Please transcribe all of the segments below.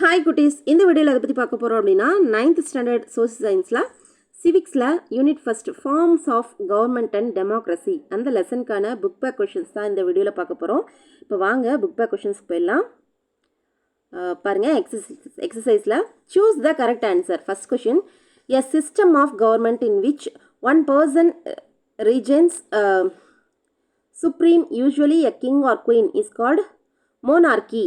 Hi குட்டீஸ், இந்த வீடியோவில் அதை பற்றி பார்க்க போகிறோம் அப்படின்னா 9th ஸ்டாண்டர்ட் சோசியல் சயின்ஸில் சிவிக்ஸில் unit first forms of government and democracy அந்த லெசனுக்கான புக் பேக் கொஷின்ஸ் தான் இந்த வீடியோவில் பார்க்க போகிறோம். இப்போ வாங்க புக் பேக் கொஷின்ஸ்க்கு போயிடலாம். பாருங்கள், எக்ஸசைஸில் choose the correct answer. First question, a system of government in which one person regions supreme, usually a king or queen, is called monarchy.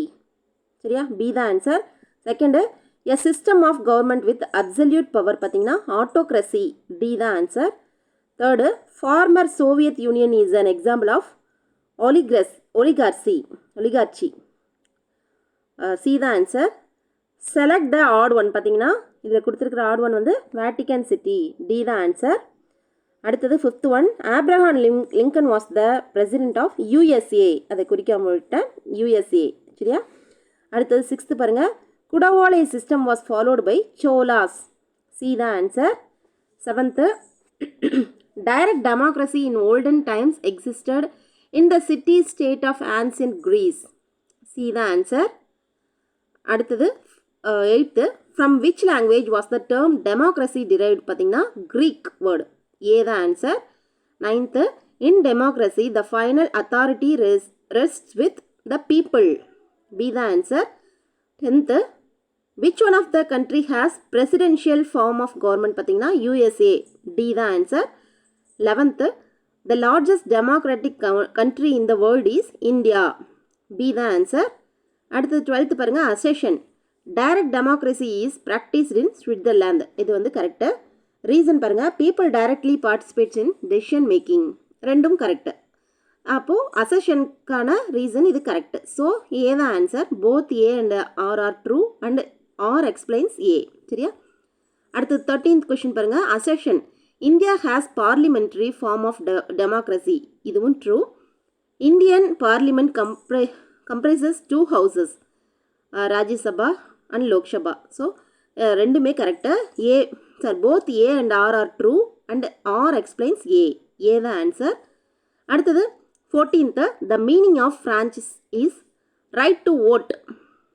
சரியா? B the answer. Second, a system of government with absolute power பார்த்தீங்கன்னா autocracy. D the answer. Third, former Soviet Union is an example of oligarchy. C the answer. Select the odd one பார்த்தீங்கன்னா இதில் கொடுத்துருக்கிற odd one வந்து Vatican City. D the answer. அடுத்தது fifth one, Abraham Lincoln was the president of USA. அதை குறிக்காம விட்டேன், USA. சரியா? அடுத்தது சிக்ஸ்த்து பாருங்கள், Kudavolai system was followed by Cholas. C the answer. Seventh, direct democracy in olden times existed in the city state of ancient Greece. C the answer. அடுத்தது eighth, from which language was the term democracy derived பார்த்தீங்கன்னா Greek word. A the answer. Ninth, in democracy the final authority rests with the people. B the answer. Tenth, which one of the country has presidential form of government பார்த்தீங்கன்னா USA. D the answer. Eleventh, the largest democratic country in the world is India. B the answer. அடுத்தது twelfth பாருங்கள், assertion direct democracy is practised in Switzerland. இது வந்து correct. Reason பாருங்கள், people directly participates in decision making. ரெண்டும் correct. அப்போது அசெஷனுக்கான reason இது correct. So A தான் answer. Both A and R are true and R explains A. சரியா? அடுத்தது 13th கொஷின் பாருங்கள், assertion India has parliamentary form of democracy. இதுவும் true. Indian parliament comprises 2 houses, Rajya Sabha and Lok Sabha. So ரெண்டுமே correct. A sir, both A and R are true and R explains A. A தான் answer. அடுத்தது 14th, the meaning of franchise is right to vote.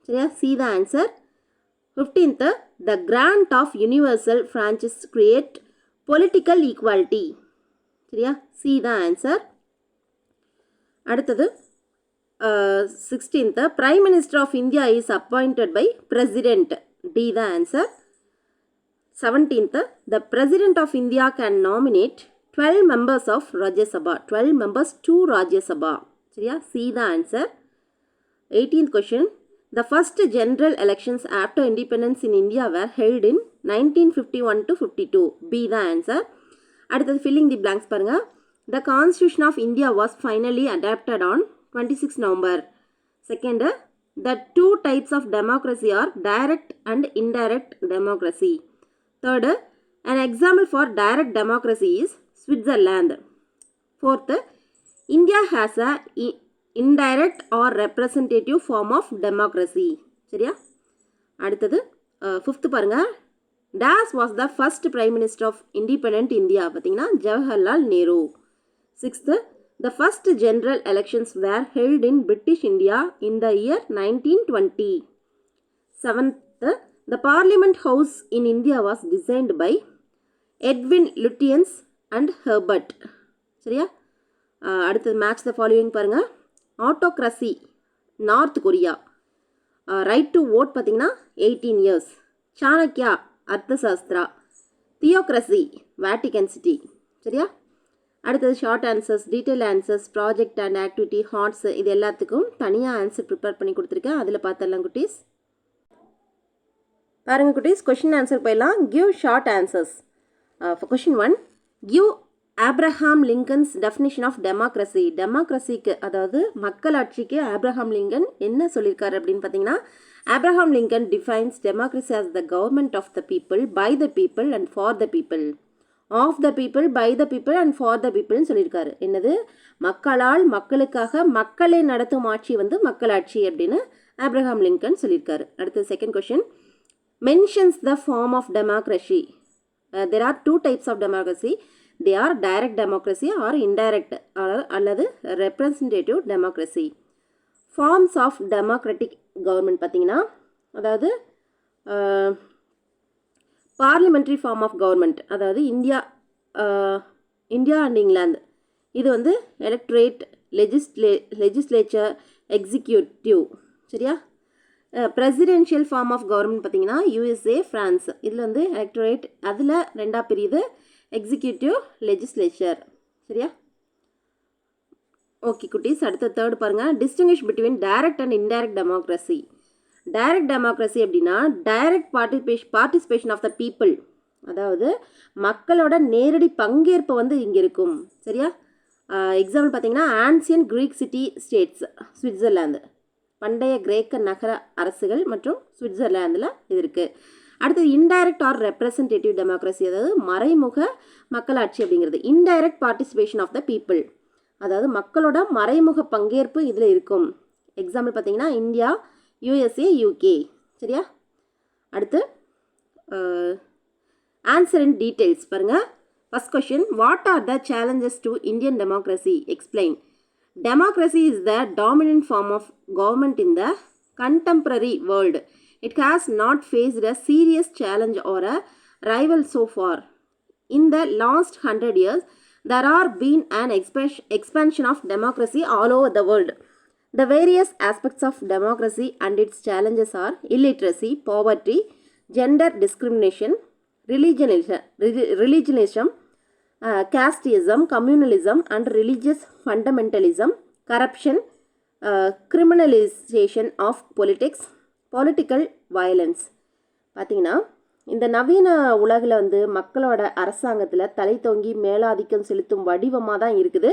சரியா? C the answer. 15th, the grant of universal franchise create political equality. சரியா? C the answer. அடுத்தது 16th, prime minister of India is appointed by president. D the answer. 17th, the President of India can nominate 12 members of Rajya Sabha. 12 members to Rajya Sabha. சரியா? See the answer. 18th question, the first general elections after independence in India were held in 1951 to 52. Be the answer. அடுத்தது filling the blanks பாருங்க. The Constitution of India was finally adopted on 26 November. Second, the two types of democracy are direct and indirect democracy. Third, an example for direct democracy is Switzerland. Fourth, India has a indirect or representative form of democracy. சரியா? அடுத்தது 5th பாருங்க, Das was the first prime minister of independent India. பார்த்தீங்கன்னா Jawaharlal Nehru. 6th, the first general elections were held in British India in the year 1920. 7th, the Parliament House in India was designed by Edwin Lutyens and Herbert. சரியா? அடுத்தது match the following பாருங்கள். Autocracy North Korea. Right to vote பார்த்தீங்கன்னா 18 years. Chanakya Arthashastra. Theocracy Vatican City. சரியா? அடுத்தது short answers, detail answers, project and activity, hearts, இது எல்லாத்துக்கும் தனியாக answer prepare பண்ணி கொடுத்துருக்கேன். அதில் பார்த்தரலாம் குட்டீஸ். பாருங்கள் குட்டீஸ், கொஷின் ஆன்சர் போயிடலாம். Give short answers. Question 1, give Abraham Lincoln's definition of democracy. டெமோக்ரஸிக்கு, அதாவது மக்களாட்சிக்கு ஆப்ரஹாம் லிங்கன் என்ன சொல்லியிருக்காரு அப்படின்னு பார்த்தீங்கன்னா, Abraham Lincoln defines democracy as the government of the people, by the people and for the people. Of the people, by the people and for the பீப்புள்னு சொல்லியிருக்காரு. என்னது? மக்களால் மக்களுக்காக மக்களை நடத்தும் ஆட்சி வந்து மக்களாட்சி அப்படின்னு ஆப்ரஹாம் லிங்கன் சொல்லியிருக்காரு. அடுத்தது second question, mentions the form of democracy. There are two types of democracy. They are direct democracy or indirect அல்லது representative democracy. Forms of democratic government பார்த்தீங்கன்னா, அதாவது பார்லிமெண்ட்ரி ஃபார்ம் ஆஃப் கவர்மெண்ட், அதாவது India and England, இது வந்து electorate, legislature, executive. சரியா? Presidential form of government பார்த்தீங்கன்னா USA, France. இதில் வந்து எலக்ட்ரேட், அதில் ரெண்டாக பிரியுது, எக்ஸிக்யூட்டிவ், லெஜிஸ்லேச்சர். சரியா? ஓகே குட்டீஸ், அடுத்த தேர்ட் பாருங்கள். Distinguish between direct and indirect democracy. Direct democracy அப்படின்னா direct participation of the people, அதாவது மக்களோட நேரடி பங்கேற்பு வந்து இங்கே இருக்கும். சரியா? எக்ஸாம்பிள் பார்த்தீங்கன்னா ancient Greek city states, Switzerland, பண்டைய கிரேக்க நகர அரசுகள் மற்றும் சுவிட்சர்லாந்தில் இது இருக்குது. அடுத்தது இன்டைரக்ட் ஆர் ரெப்ரசன்டேட்டிவ் டெமோக்ரஸி, அதாவது மறைமுக மக்களாட்சி அப்படிங்கிறது. Indirect participation of the people, அதாவது மக்களோட மறைமுக பங்கேற்பு இதில் இருக்கும். எக்ஸாம்பிள் பார்த்தீங்கன்னா இந்தியா, யூஎஸ்ஏ, யூகே. சரியா? அடுத்து ஆன்சர் இன் டீட்டெயில்ஸ் பாருங்கள். First question, what are the challenges to Indian democracy? Explain. Democracy is the dominant form of government in the contemporary world. It has not faced a serious challenge or a rival so far. In the last 100 years, there are been an expansion of democracy all over the world. The various aspects of democracy and its challenges are illiteracy, poverty, gender discrimination, religionism, casteism, communalism and religious fundamentalism, corruption, criminalization of politics, political violence. பார்த்தீங்கன்னா இந்த நவீன உலகில் வந்து மக்களோட அரசாங்கத்தில் தலை தொங்கி மேலாதிக்கம் செலுத்தும் வடிவமாக தான் இருக்குது.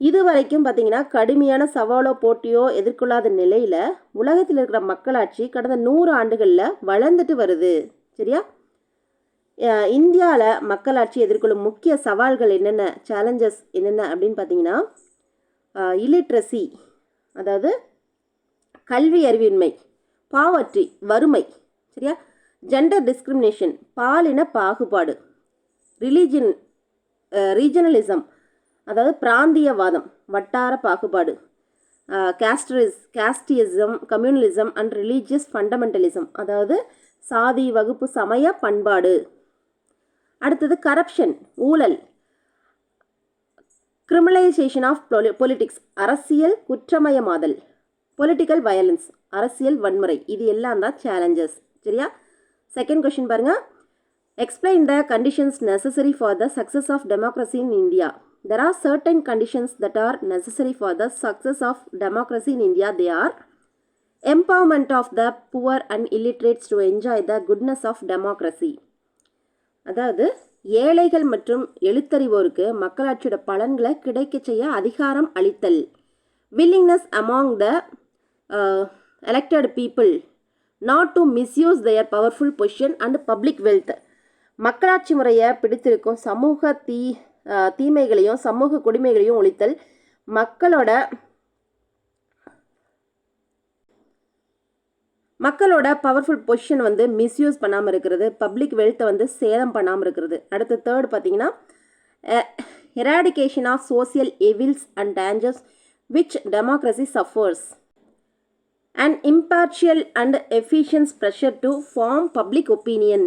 இது வரைக்கும் பார்த்தீங்கன்னா கடுமையான சவாலோ போட்டியோ எதிர்கொள்ளாத நிலையில் உலகத்தில் இருக்கிற மக்களாட்சி கடந்த 100 ஆண்டுகளில் வளர்ந்துட்டு வருது. சரியா? இந்தியாவில் மக்களாட்சி எதிர்கொள்ளும் முக்கிய சவால்கள் என்னென்ன, சேலஞ்சஸ் என்னென்ன அப்படின்னு பார்த்தீங்கன்னா இல்லிட்ரசி, அதாவது கல்வி அறிவின்மை, பாவர்ட்டி, வறுமை. சரியா? ஜெண்டர் டிஸ்கிரிமினேஷன், பாலின பாகுபாடு, ரீஜனலிசம், அதாவது பிராந்தியவாதம், வட்டார பாகுபாடு, casteism, communalism and religious fundamentalism, அதாவது சாதி, வகுப்பு, சமய பண்பாடு. அடுத்தது கரப்ஷன், ஊழல், கிரிமினலைசேஷன் ஆஃப் பொலிட்டிக்ஸ், அரசியல் குற்றமயமாதல், பொலிட்டிக்கல் வயலன்ஸ், அரசியல் வன்முறை. இது எல்லாம் தான் சேலஞ்சஸ். சரியா? செகண்ட் கொஸ்டின் பாருங்க. Explain the conditions necessary for the success of democracy in India. There are certain conditions that are necessary for the success of democracy in India. They are empowerment of the poor and illiterates to enjoy the goodness of democracy. அதாவது ஏழைகள் மற்றும் எழுத்தறிவோருக்கு மக்களாட்சியோட பலன்களை கிடைக்க செய்ய அதிகாரம் அளித்தல். willingness among the elected people not to misuse their powerful position and public wealth. மக்களாட்சி முறையை பிடித்திருக்கும் சமூக தீமைகளையும் சமூக கொடுமைகளையும் ஒழித்தல். மக்களோட பவர்ஃபுல் பொசிஷன் வந்து மிஸ்யூஸ் பண்ணாமல் இருக்கிறது, பப்ளிக் வெல்த்தை வந்து சேதம் பண்ணாமல் இருக்கிறது. அடுத்து தேர்ட் பார்த்தீங்கன்னா eradication of social evils and dangers which democracy suffers. An impartial and efficient pressure to form public opinion,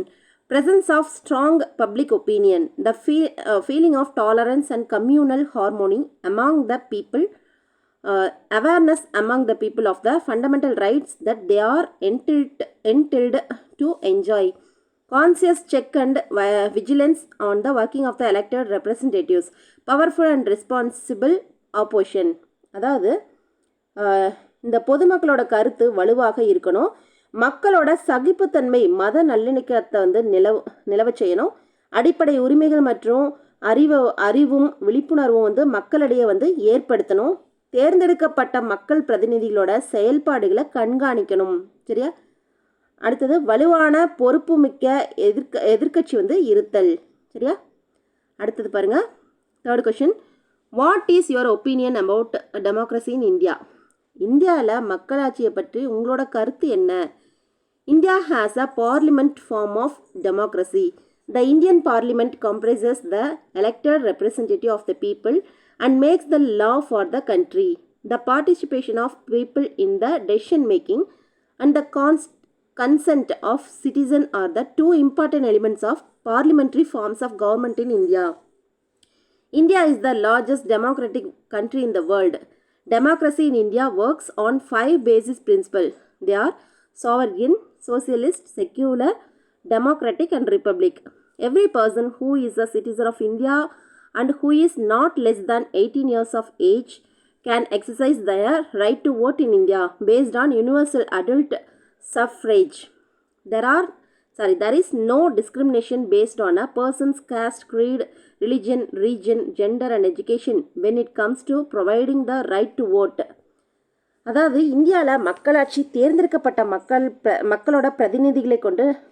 presence of strong public opinion, the feeling of tolerance and communal harmony among the people, awareness among the people of the fundamental rights that they are entitled to enjoy, conscious check and vigilance on the working of the elected representatives, powerful and responsible opposition. அதாவது இந்த பொதுமக்களோட கருத்து வலுவாக இருக்கணும், மக்களோட சகிப்புத்தன்மை மத நல்லிணக்கத்தை வந்து நிலவ செய்யணும், அடிப்படை உரிமைகள் மற்றும் அறிவும் விழிப்புணர்வும் வந்து மக்களிடையே வந்து ஏற்படுத்தணும், தேர்ந்தெடுக்கப்பட்ட மக்கள் பிரதிநிதிகளோட செயல்பாடுகளை கண்காணிக்கணும். சரியா? அடுத்தது வலுவான பொறுப்புமிக்க எதிர்க்கட்சி வந்து இருத்தல். சரியா? அடுத்தது பாருங்க. Third question, what is your opinion about democracy in India? இந்தியாவில் மக்களாட்சியை பற்றி உங்களோட கருத்து என்ன? India has a parliament form of democracy. The Indian parliament comprises the elected representative of the people and makes the law for the country. The participation of people in the decision making and the consent of citizen are the two important elements of parliamentary forms of government in India. India is the largest democratic country in the world. Democracy in India works on 5 basic principles. They are sovereign, socialist, secular, democratic and republic. Every person who is a citizen of India and who is not less than 18 years of age can exercise their right to vote in India based on universal adult suffrage. There is no discrimination based on a person's caste, creed, religion, region, gender and education when it comes to providing the right to vote. அதாவது இந்தியாவில் மக்களாட்சி தேர்ந்தெடுக்கப்பட்ட மக்களோட பிரதிநிதிகளை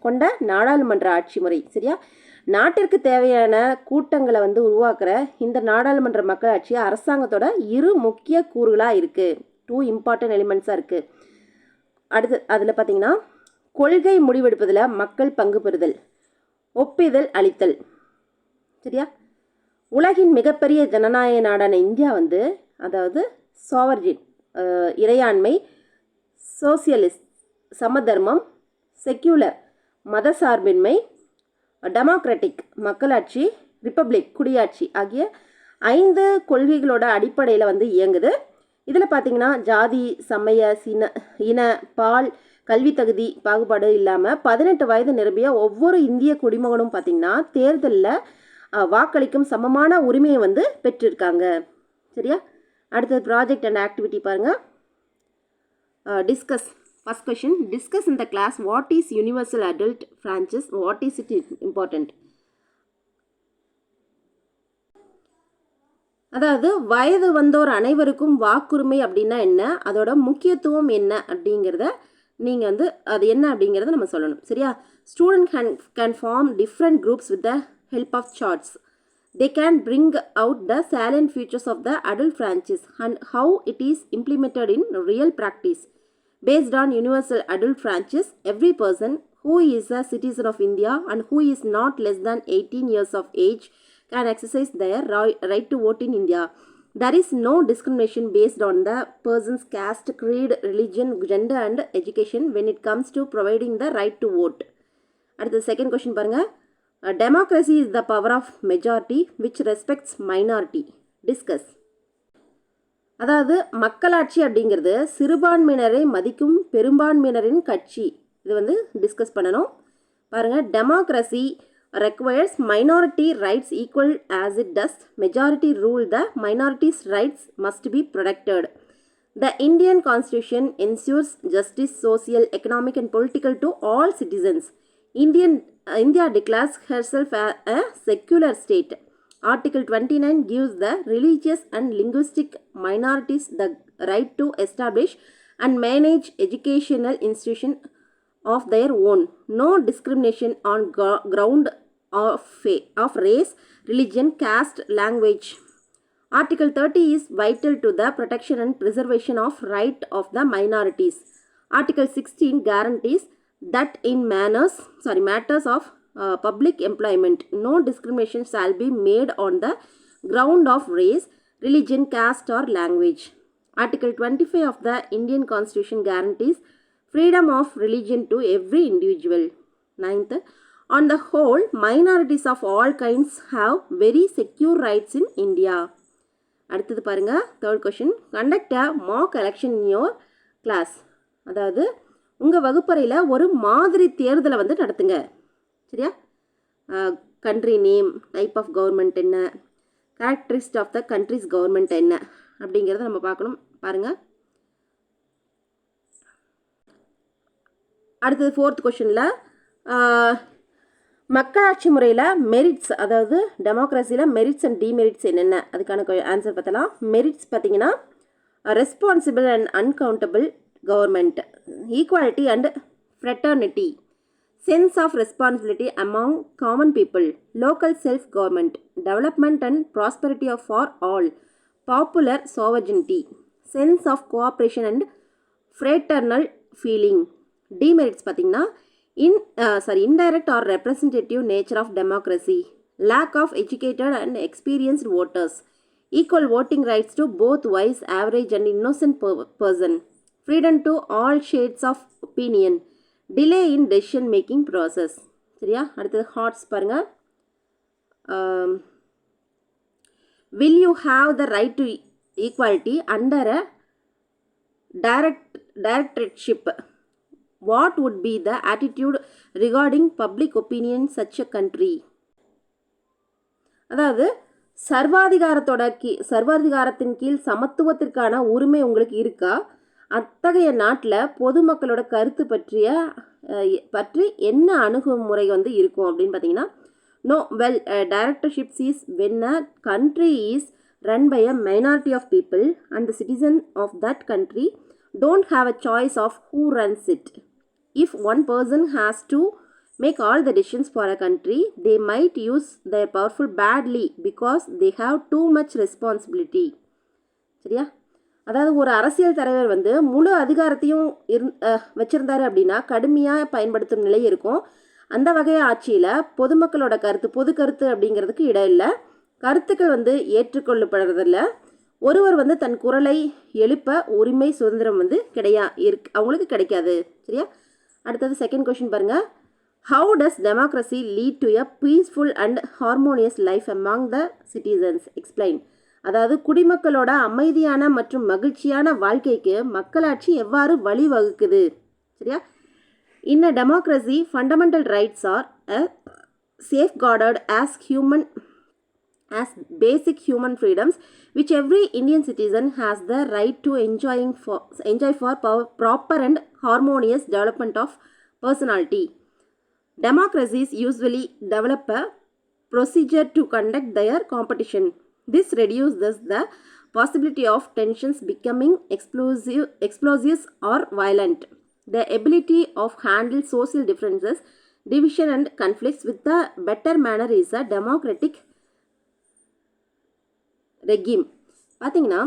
கொண்ட நாடாளுமன்ற ஆட்சி முறை. சரியா? நாட்டிற்கு தேவையான கூட்டங்களை உருவாக்குற இந்த நாடாளுமன்ற மக்களாட்சி அரசாங்கத்தோட 2 முக்கிய கூறுகளாக இருக்குது. 2 இம்பார்ட்டன்ட் எலிமெண்ட்ஸாக இருக்குது. அடுத்து அதில் பார்த்தீங்கன்னா கொள்கை முடிவெடுப்பதில் மக்கள் பங்கு பெறுதல், ஒப்புதல் அளித்தல். சரியா? உலகின் மிகப்பெரிய ஜனநாயக நாடான இந்தியா அதாவது சாவர்ஜின் இறையாண்மை, சோசியலிஸ்ட் சமதர்மம், செக்யூலர் மதசார்பின்மை, டெமோக்ராட்டிக் மக்களாட்சி, ரிப்பப்ளிக் குடியாட்சி ஆகிய 5 கொள்கைகளோட அடிப்படையில் இயங்குது. இதில் பார்த்தீங்கன்னா ஜாதி, சமய, இன, பால், கல்வி தகுதி பாகுபாடு இல்லாமல் 18 வயது நிரம்பிய ஒவ்வொரு இந்திய குடிமகனும் பார்த்திங்கன்னா தேர்தலில் வாக்களிக்கும் சமமான உரிமையை பெற்றிருக்காங்க. சரியா? அடுத்தது ப்ராஜெக்ட் அண்ட் ஆக்டிவிட்டி பாருங்கள். Discuss. First question, discuss in the class what is universal adult franchise, what is it important. அதாவது வயது வந்தோர் அனைவருக்கும் வாக்குரிமை அப்படின்னா என்ன, அதோட முக்கியத்துவம் என்ன அப்படிங்கிறத நீங்கள் அது என்ன அப்படிங்கிறத நம்ம சொல்லணும். சரியா? Student can form different groups with the help of charts. They can bring out the salient features of the adult franchise and how it is implemented in real practice. Based on universal adult franchise, every person who is a citizen of India and who is not less than 18 years of age can exercise their right to vote in India. There is no discrimination based on the person's caste, creed, religion, gender and education when it comes to providing the right to vote. அடுத்த second question பாருங்கள். Democracy is the power of majority which respects minority. Discuss. அதாவது மக்களாட்சி அப்படிங்கிறது சிறுபான்மையினரை மதிக்கும் பெரும்பான்மையினரின் கட்சி. இது discuss பண்ணணும். பாருங்கள், democracy requires minority rights equal as it does majority rule. The minority's rights must be protected. The Indian Constitution ensures justice, social, economic and political to all citizens. India declares herself a secular state. Article 29 gives the religious and linguistic minorities the right to establish and manage educational institutions of their own. No discrimination on ground of race, religion, caste, language. Article 30 is vital to the protection and preservation of right of the minorities. Article 16 guarantees that in matters of public employment, no discrimination shall be made on the ground of race, religion, caste or language. Article 25 of the Indian Constitution guarantees freedom of religion to every individual. 9th, on the whole, minorities of all kinds have very secure rights in India. அடுத்தது பாருங்க, third question, conduct a mock election in your class. அதாவது உங்கள் வகுப்பறையில் ஒரு மாதிரி தேர்தலை நடத்துங்க. சரியா? Country name, type of government என்ன, characteristic of the countries government என்ன அப்படிங்கிறத நம்ம பார்க்கணும். பாருங்கள். அடுத்தது ஃபோர்த் கொஷினில் மக்களாட்சி முறையில் மெரிட்ஸ், அதாவது டெமோக்ரஸியில் மெரிட்ஸ் அண்ட் டிமெரிட்ஸ் என்னென்ன, அதுக்கான ஆன்சர் பார்த்தலாம். மெரிட்ஸ் பார்த்தீங்கன்னா responsible and uncountable government, equality and fraternity, sense of responsibility among common people, local self-government, development and prosperity for all, popular sovereignty, sense of cooperation and fraternal feeling. Demerits பார்த்தீங்கன்னா indirect or representative nature of democracy, lack of educated and experienced voters, equal voting rights to both wise, average and innocent person, freedom to all shades of opinion, delay in decision making process. சரியா? அடுத்தது hearts பாருங்கள். will you have the right to equality under a directorship? What would be the attitude regarding public opinion in such a country? அதாவது சர்வாதிகாரத்தின் கீழ் சமத்துவத்திற்கான உரிமை உங்களுக்கு இருக்கா? அத்தகைய நாட்டில் பொதுமக்களோட கருத்து பற்றி என்ன அணுகுமுறை வந்து இருக்கும் அப்படின்னு பார்த்தீங்கன்னா, no, well, directorship is when a country is run by a minority of people and the citizens of that country don't have a choice of who runs it. If one person has to make all the decisions for a country, they might use their powerful badly because they have too much responsibility. சரியா? அதாவது ஒரு அரசியல் தலைவர் வந்து முழு அதிகாரத்தையும் வச்சுருந்தாரு அப்படின்னா கடுமையாக பயன்படுத்தும் நிலை இருக்கும். அந்த வகை ஆட்சியில் பொதுமக்களோட பொது கருத்து அப்படிங்கிறதுக்கு இடம் இல்லை. கருத்துக்கள் வந்து ஏற்றுக்கொள்ளப்படுறதில்ல. ஒருவர் வந்து தன் குரலை எழுப்ப உரிமை சுதந்திரம் வந்து அவங்களுக்கு கிடைக்காது. சரியா? அடுத்தது செகண்ட் கொஷின் பாருங்கள். How does democracy lead to a peaceful and harmonious life among the citizens? Explain. அதாவது குடிமக்களோட அமைதியான மற்றும் மகிழ்ச்சியான வாழ்க்கைக்கு மக்களாட்சி எவ்வாறு வழிவகுக்குது? சரியா? In a democracy, fundamental rights are safeguarded as basic human freedoms, which every Indian citizen has the right to enjoy for proper and harmonious development of personality. Democracies usually develop a procedure to conduct their competition. This reduces the possibility of tensions becoming explosive or violent. The ability of handle social differences, division and conflicts with a better manner is a democratic regime. பார்த்தீங்கன்னா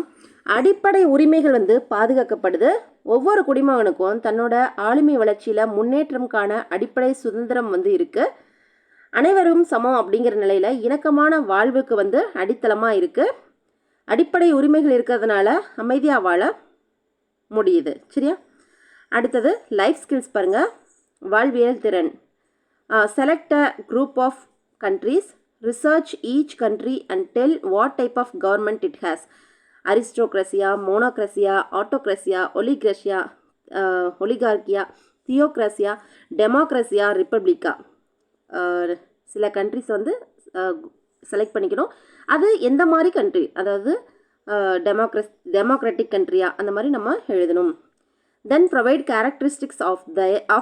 அடிப்படை உரிமைகள் வந்து பாதுகாக்கப்படுது. ஒவ்வொரு குடிமகனுக்கும் தன்னோட ஆளுமை வளர்ச்சியில் முன்னேற்றம் காண அடிப்படை சுதந்திரம் வந்து இருக்குது. அனைவரும் சமம் அப்படிங்கிற நிலையில் இணக்கமான வாழ்வுக்கு வந்து அடித்தளமாக இருக்குது. அடிப்படை உரிமைகள் இருக்கிறதுனால அமைதியாக வாழ முடியுது. சரியா? அடுத்தது லைஃப் ஸ்கில்ஸ் பாருங்கள். வாழ்வியல் திறன். Select a group of countries, research each country and tell what type of government it has. அரிஸ்டோக்ரஸியா, மோனோக்ரஸியா, ஆட்டோக்ரஸியா, ஒலிகார்கியா, தியோக்ரஸியா, டெமோக்ரஸியா, ரிப்பப்ளிக்கா. சில கண்ட்ரிஸ் வந்து செலக்ட் பண்ணிக்கணும். அது எந்த மாதிரி கண்ட்ரி, அதாவது டெமோக்ராட்டிக் கண்ட்ரியா அந்த மாதிரி நம்ம எழுதணும். Then provide characteristics of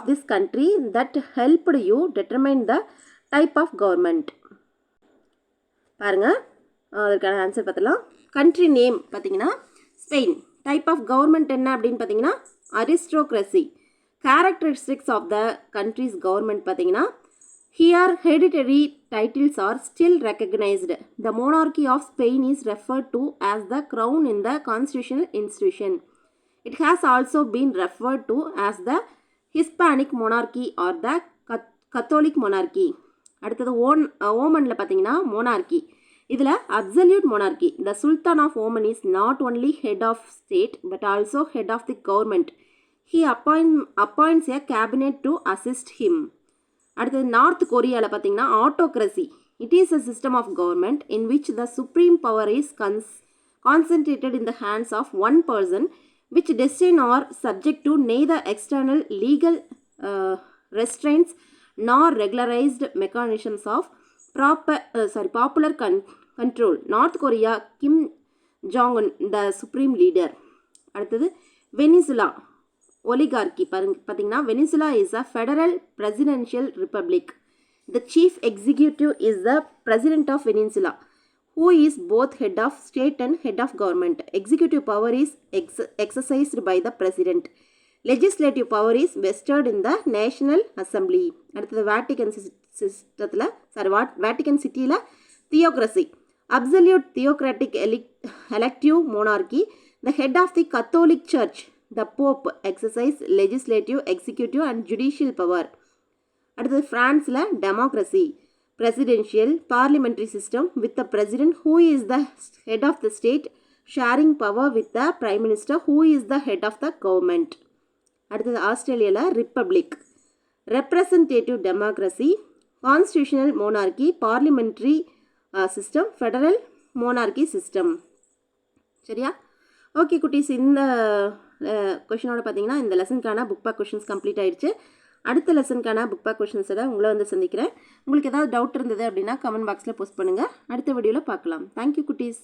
this country that helped you determine the type of government. பாருங்க, அதற்கான ஆன்சர் பார்த்தலாம். கண்ட்ரி நேம் பார்த்தீங்கன்னா ஸ்பெயின். டைப் ஆஃப் கவர்மெண்ட் என்ன அப்படின்னு பார்த்தீங்கன்னா aristocracy. Characteristics of the countries government பார்த்தீங்கன்னா here hereditary titles are still recognised. The monarchy of Spain is referred to as the crown in the constitutional institution. It has also been referred to as the Hispanic monarchy or the Catholic monarchy. அடுத்தது ஓமனில் பார்த்தீங்கன்னா monarchy. இதில் absolute monarchy. The Sultan of Oman is not only head of state but also head of the government. He appoints a cabinet to assist him. அடுத்தது north கொரியாவில் பார்த்தீங்கன்னா autocracy. It is a system of government in which the supreme power is concentrated in the hands of one person, which decisions are subject to neither external legal restraints nor regularized mechanisms of popular control. North Korea, Kim Jong-un, the supreme leader. அடுத்தது Venezuela ஒலிகார்கி. பார்த்தீங்கன்னா Venezuela is a federal presidential republic. The chief executive is the president of Venezuela, who is both head of state and head of government. Executive power is exercised by the president. Legislative power is vested in the National Assembly. அடுத்தது Vatican சிட்டியில் தியோக்ரஸி. Absolute theocratic elective monarchy. The head of the Catholic Church, the Pope, exercise legislative, executive and judicial power. அடுத்தது ஃப்ரான்ஸில் democracy. Presidential parliamentary system with the president who is the head of the state sharing power with the prime minister who is the head of the government. அடுத்தது ஆஸ்திரேலியாவில் republic. Representative democracy, constitutional monarchy, parliamentary system, federal monarchy system. சரியா? Okay குட்டீஸ், இந்த கொஷினோட பார்த்தீங்கன்னா இந்த லெசனுக்கான book back questions complete ஆயிடுச்சு. அடுத்த லெசனுக்கான புக் பேக் கொஷின்ஸை உங்களை வந்து சந்திக்கிறேன். உங்களுக்கு ஏதாவது டவுட் இருந்தது அப்படின்னா கமெண்ட் பாக்ஸில் போஸ்ட் பண்ணுங்கள். அடுத்த வீடியோவில் பார்க்கலாம். தேங்க்யூ குட்டீஸ்.